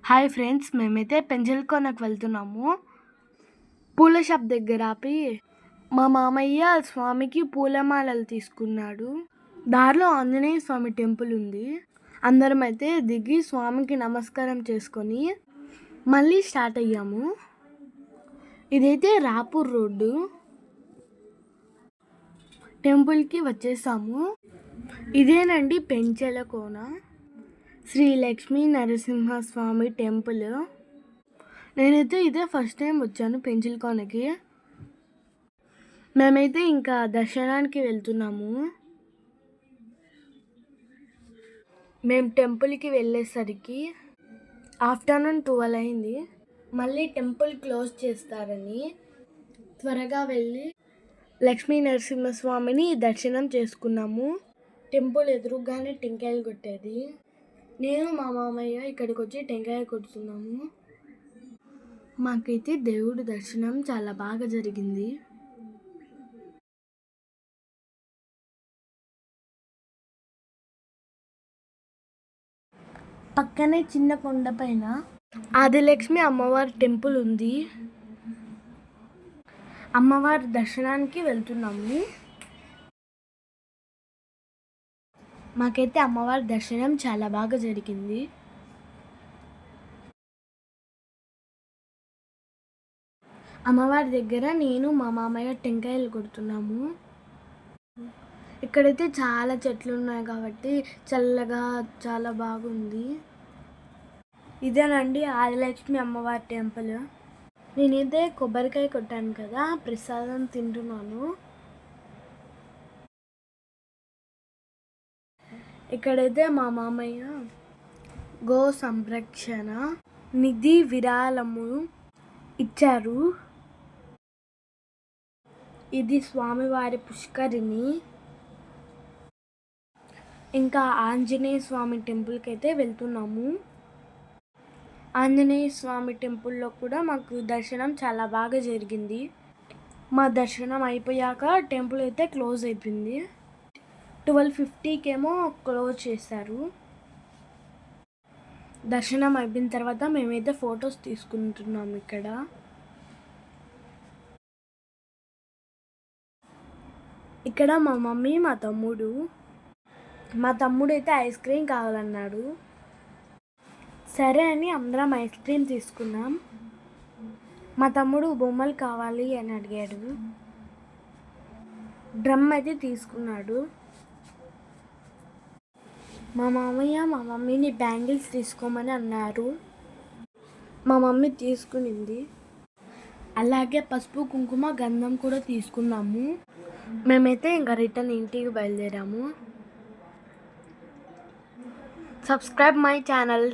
Hi friends, మేమైతే పెంచలకోనకు వెళ్తున్నాము. పూల షాప్ దగ్గర ఆపి మా మామయ్య స్వామికి పూలమాలలు తీసుకున్నాడు. దారిలో ఆంజనేయ స్వామి టెంపుల్ ఉంది. అందరం అయితే దిగి స్వామికి నమస్కారం చేసుకొని మళ్ళీ స్టార్ట్ అయ్యాము. ఇదైతే రాపూర్ రోడ్డు. టెంపుల్కి వచ్చేసాము. ఇదేనండి పెంచలకోన శ్రీ లక్ష్మీ నరసింహస్వామి టెంపుల్. నేనైతే ఇదే ఫస్ట్ టైం వచ్చాను పెంచలకోనకి. మేమైతే ఇంకా దర్శనానికి వెళ్తున్నాము. మేము టెంపుల్కి వెళ్ళేసరికి ఆఫ్టర్నూన్ 12 అయింది. మళ్ళీ టెంపుల్ క్లోజ్ చేస్తారని త్వరగా వెళ్ళి లక్ష్మీ నరసింహస్వామిని దర్శనం చేసుకున్నాము. టెంపుల్ ఎదురుగానే టెంకాయలు కొట్టేది. నేను మా మామయ్య ఇక్కడికి వచ్చి టెంకాయ కొడుతున్నాము. మాకైతే దేవుడి దర్శనం చాలా బాగా జరిగింది. పక్కనే చిన్న కొండ పైన ఆదిలక్ష్మి అమ్మవారి టెంపుల్ ఉంది. అమ్మవారి దర్శనానికి వెళ్తున్నాము. మాకైతే అమ్మవారి దర్శనం చాలా బాగా జరిగింది. అమ్మవారి దగ్గర నేను మా మామయ్య టెంకాయలు కొడుతున్నాము. ఇక్కడైతే చాలా చెట్లు ఉన్నాయి కాబట్టి చల్లగా చాలా బాగుంది. ఇదేనండి ఆదిలక్ష్మి అమ్మవారి టెంపుల్. నేనైతే కొబ్బరికాయ కొట్టాను కదా, ప్రసాదం తింటున్నాను. ఇక్కడైతే మా మామయ్య గో సంరక్షణ నిధి విరాళము ఇచ్చారు. ఇది స్వామివారి పుష్కరిణి. ఇంకా ఆంజనేయ స్వామి టెంపుల్కి అయితే వెళ్తున్నాము. ఆంజనేయ స్వామి టెంపుల్లో కూడా మాకు దర్శనం చాలా బాగా జరిగింది. మా దర్శనం అయిపోయాక టెంపుల్ అయితే క్లోజ్ అయిపోయింది. 12:50కేమో క్లోజ్ చేశారు. దర్శనం అయిపోయిన తర్వాత మేమైతే ఫొటోస్ తీసుకుంటున్నాము. ఇక్కడ మా మమ్మీ మా తమ్ముడు అయితే ఐస్ క్రీమ్ కావాలన్నాడు. సరే అని అందరం ఐస్ క్రీమ్ తీసుకున్నాం. మా తమ్ముడు బొమ్మలు కావాలి అని అడిగాడు. డ్రమ్ అయితే తీసుకున్నాడు. మా మామయ్య మా మమ్మీని బ్యాంగిల్స్ తీసుకోమని అన్నారు. మా మమ్మీ తీసుకునింది. అలాగే పసుపు కుంకుమ గంధం కూడా తీసుకున్నాము. మేమైతే ఇంకా రిటర్న్ ఇంటికి బయలుదేరాము. Subscribe my channel.